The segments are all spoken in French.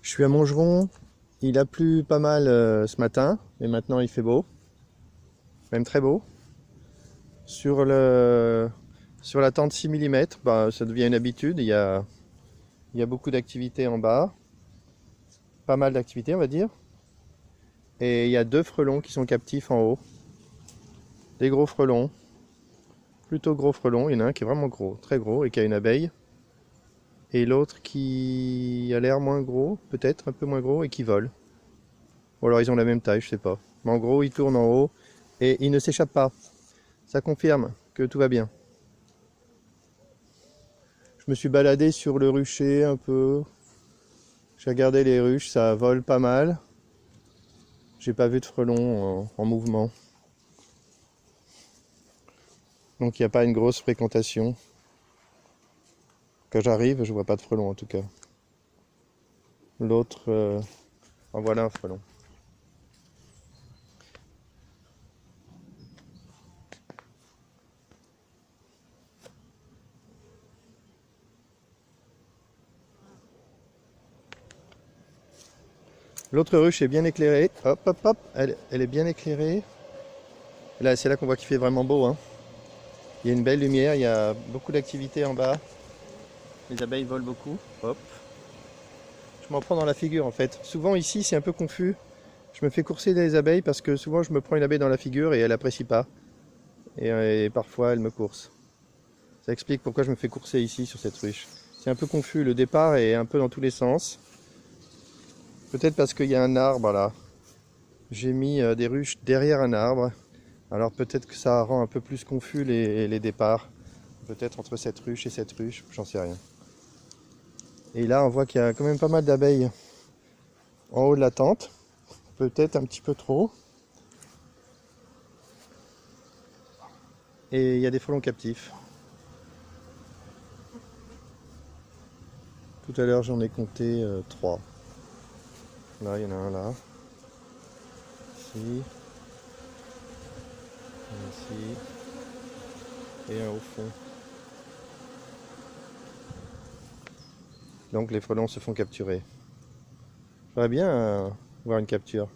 Je suis à Montgeron, il a plu pas mal ce matin, mais maintenant il fait beau, même très beau. Sur sur la tente 6 mm, bah, ça devient une habitude, il y a beaucoup d'activités en bas, pas mal d'activités on va dire, et il y a deux frelons qui sont captifs en haut, des gros frelons, plutôt gros frelons, il y en a un qui est vraiment gros, très gros, et qui a une abeille, et l'autre qui a l'air moins gros, peut-être un peu moins gros, et qui vole. Ou alors ils ont la même taille, je sais pas. Mais en gros, ils tournent en haut, et ils ne s'échappent pas. Ça confirme que tout va bien. Je me suis baladé sur le rucher un peu. J'ai regardé les ruches, ça vole pas mal. J'ai pas vu de frelons en mouvement. Donc il n'y a pas une grosse fréquentation. Quand j'arrive, je vois pas de frelons en tout cas. L'autre, en voilà un frelon. L'autre ruche est bien éclairée. Hop, hop, hop. Elle est bien éclairée. Là, c'est là qu'on voit qu'il fait vraiment beau, hein. Il y a une belle lumière, il y a beaucoup d'activité en bas. Les abeilles volent beaucoup. Hop. Je m'en prends dans la figure en fait. Souvent ici, c'est un peu confus. Je me fais courser des abeilles parce que souvent je me prends une abeille dans la figure et elle apprécie pas. Et parfois elle me course. Ça explique pourquoi je me fais courser ici sur cette ruche. C'est un peu confus, le départ est un peu dans tous les sens. Peut-être parce qu'il y a un arbre là. J'ai mis des ruches derrière un arbre. Alors peut-être que ça rend un peu plus confus les départs. Peut-être entre cette ruche et cette ruche, j'en sais rien. Et là on voit qu'il y a quand même pas mal d'abeilles en haut de la tente. Peut-être un petit peu trop. Et il y a des frelons captifs. Tout à l'heure j'en ai compté 3. Là il y en a un là. Ici. Ici. Et un au fond. Donc les frelons se font capturer. J'aimerais bien voir une capture.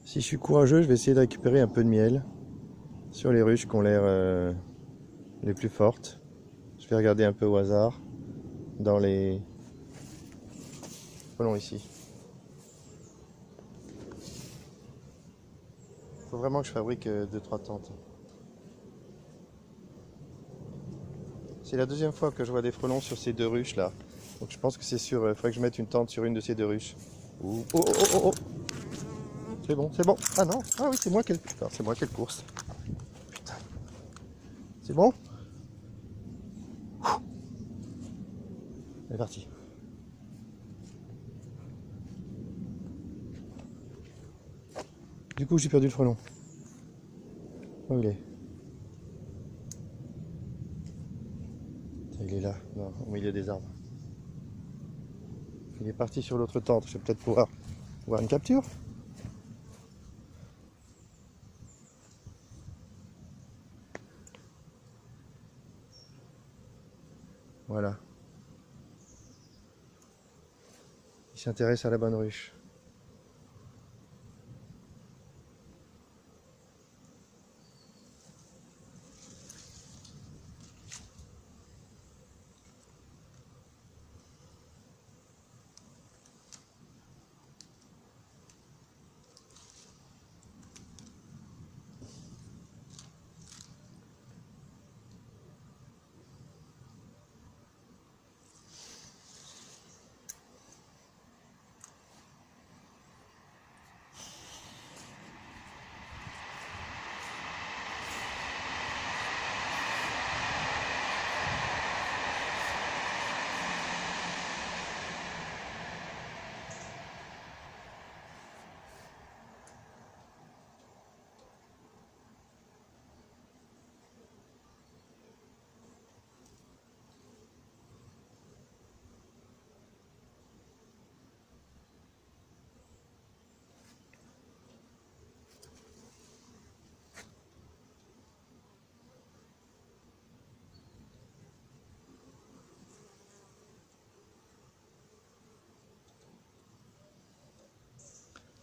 Si je suis courageux, je vais essayer de récupérer un peu de miel sur les ruches qui ont l'air les plus fortes. Je vais regarder un peu au hasard dans les frelons ici. Il faut vraiment que je fabrique 2-3 tentes. C'est la deuxième fois que je vois des frelons sur ces deux ruches là. Donc je pense que c'est sûr, il faudrait que je mette une tente sur une de ces deux ruches. Ouh. Oh, oh, oh, oh, oh. C'est bon, c'est bon. Ah non, ah oui, c'est moi quelle putain, c'est moi quelle course. Putain. C'est bon? C'est parti. Du coup, j'ai perdu le frelon. Où il est? Il est là, non, au milieu des arbres. Il est parti sur l'autre tente. Je vais peut-être pouvoir voir une capture. Voilà. Il s'intéresse à la bonne ruche.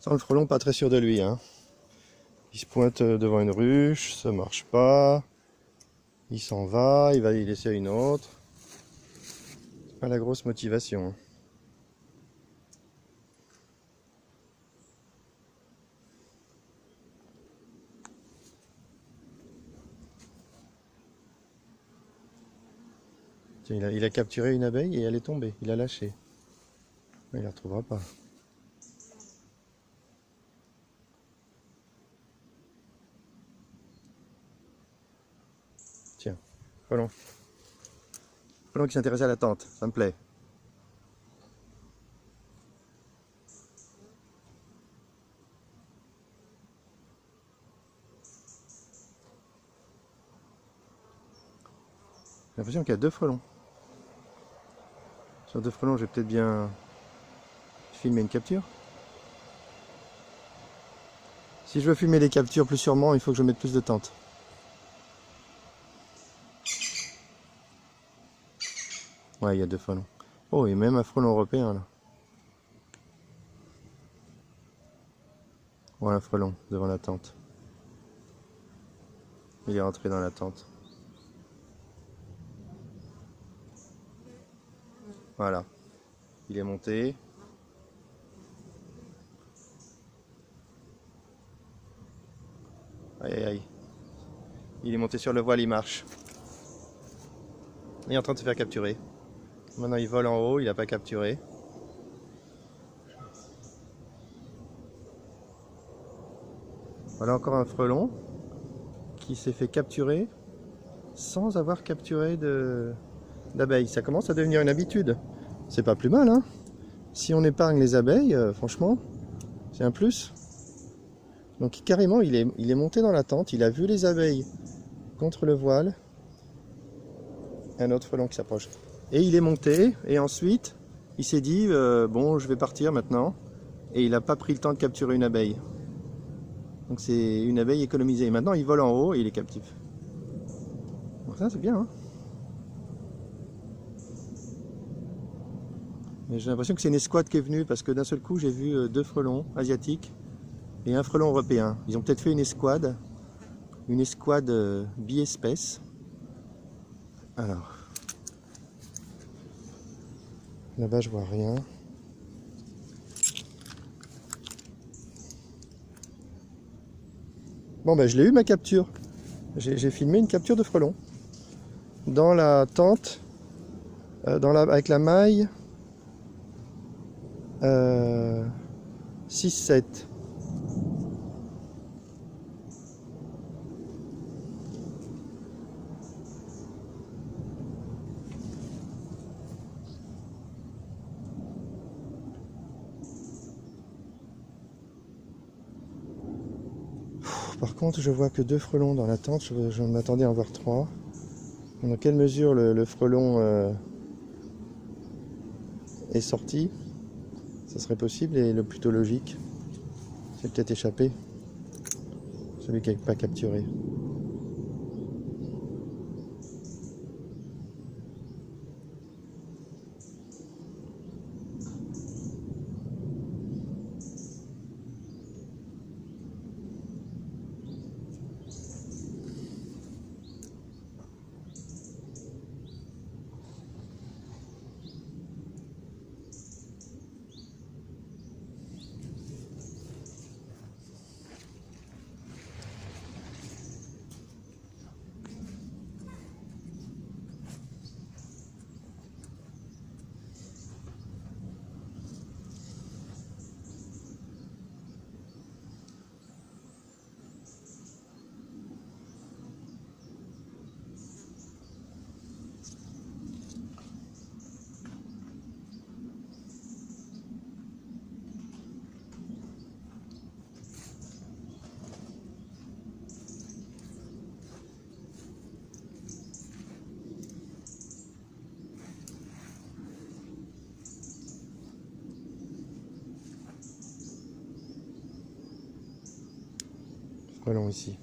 Sans le frelon, pas très sûr de lui, hein. Il se pointe devant une ruche, ça marche pas. Il s'en va, il va y laisser une autre. C'est pas la grosse motivation. Tiens, il a capturé une abeille et elle est tombée. Il a lâché. Il ne la retrouvera pas. Tiens, frelon. Frelon qui s'intéresse à la tente, ça me plaît. J'ai l'impression qu'il y a deux frelons. Sur deux frelons, j'ai peut-être bien filmé une capture. Si je veux filmer les captures plus sûrement, il faut que je mette plus de tentes. Ouais, il y a deux frelons. Oh, et même un frelon européen là. Ouais, un frelon devant la tente. Il est rentré dans la tente. Voilà. Il est monté. Aïe aïe aïe. Il est monté sur le voile, il marche. Il est en train de se faire capturer. Maintenant il vole en haut, il n'a pas capturé. Voilà encore un frelon qui s'est fait capturer sans avoir capturé d'abeilles. Ça commence à devenir une habitude. C'est pas plus mal, hein. Si on épargne les abeilles, franchement, c'est un plus. Donc carrément, il est monté dans la tente, il a vu les abeilles contre le voile. Un autre frelon qui s'approche. Et il est monté, et ensuite, il s'est dit, bon, je vais partir maintenant. Et il n'a pas pris le temps de capturer une abeille. Donc c'est une abeille économisée. Et maintenant, il vole en haut et il est captif. Donc ça, c'est bien, hein. J'ai l'impression que c'est une escouade qui est venue, parce que d'un seul coup, j'ai vu deux frelons asiatiques et un frelon européen. Ils ont peut-être fait une escouade bi-espèce. Alors, là-bas, je vois rien. Bon, ben, je l'ai eu ma capture. J'ai filmé une capture de frelon dans la tente, avec la maille 6-7. Par contre, je vois que deux frelons dans la tente. Je m'attendais à en voir trois. Dans quelle mesure le frelon est sorti? Ça serait possible, et le plutôt logique, c'est peut-être échappé. Celui qui n'a pas capturé. Frelon ici.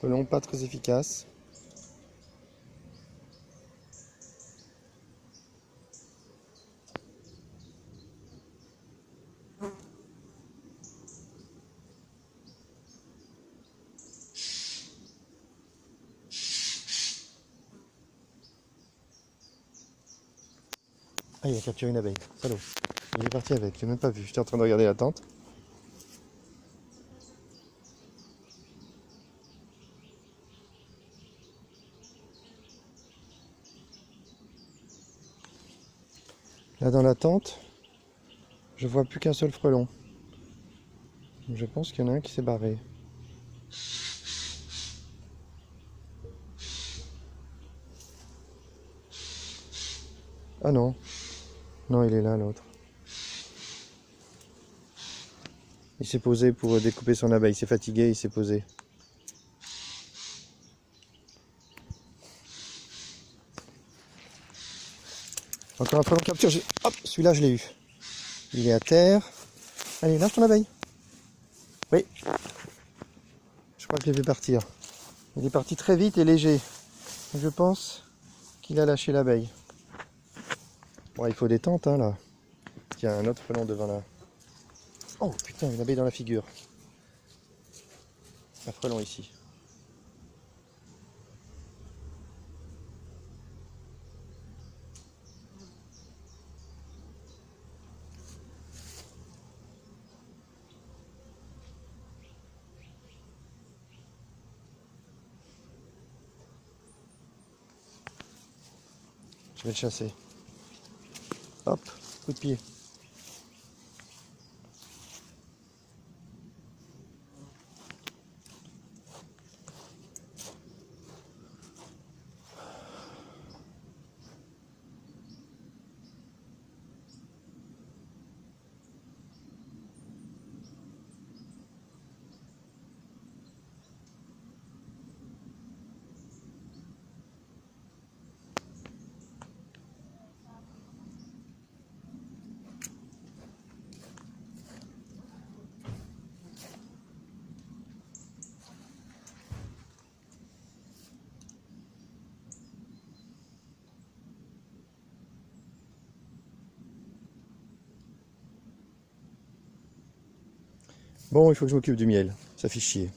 Frelon pas très efficace. Ah, il a capturé une abeille, salaud. Il est parti avec, je l'ai même pas vu, j'étais en train de regarder la tente. Là dans la tente, je vois plus qu'un seul frelon. Je pense qu'il y en a un qui s'est barré. Ah non, non il est là l'autre. Il s'est posé pour découper son abeille, il s'est fatigué, il s'est posé. Encore un frelon capture, hop, celui-là je l'ai eu. Il est à terre. Allez, lâche ton abeille. Oui. Je crois que je l'ai vu partir. Il est parti très vite et léger. Je pense qu'il a lâché l'abeille. Bon, il faut des tentes, hein, là. Tiens, un autre frelon devant là. Oh, putain, une abeille dans la figure. Un frelon ici. Je vais le chasser. Hop, coup de pied. Bon, il faut que je m'occupe du miel. Ça fait chier.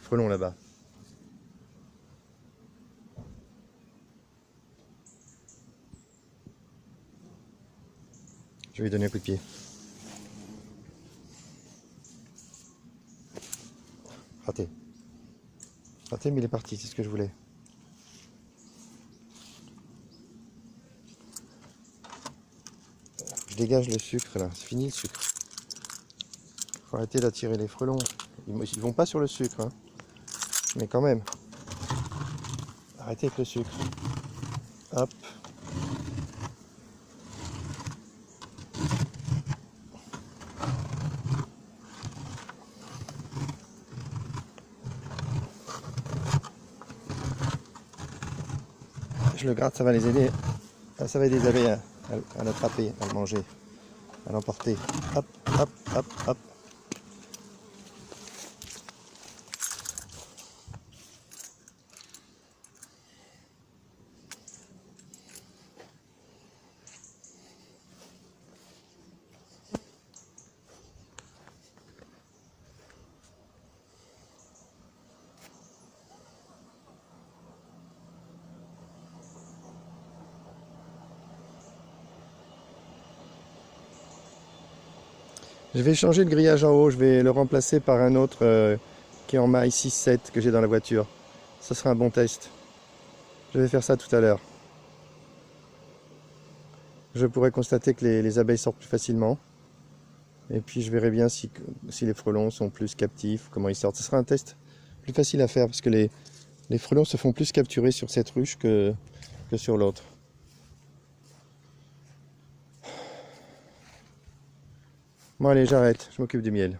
Frelon là-bas. Je vais lui donner un coup de pied. Raté. Raté, mais il est parti, c'est ce que je voulais. Je dégage le sucre là, c'est fini le sucre. Faut arrêter d'attirer les frelons. Ils vont pas sur le sucre, hein. Mais quand même. Arrêtez avec le sucre. Hop. Je le gratte, ça va les aider. Ça va aider les abeilles à l'attraper, à le manger, à l'emporter. Hop, hop, hop, hop. Je vais changer le grillage en haut, je vais le remplacer par un autre qui est en maille 6-7 que j'ai dans la voiture. Ça sera un bon test. Je vais faire ça tout à l'heure. Je pourrais constater que les abeilles sortent plus facilement. Et puis je verrai bien si les frelons sont plus captifs, comment ils sortent. Ce sera un test plus facile à faire parce que les frelons se font plus capturer sur cette ruche que sur l'autre. Bon allez, j'arrête, je m'occupe du miel.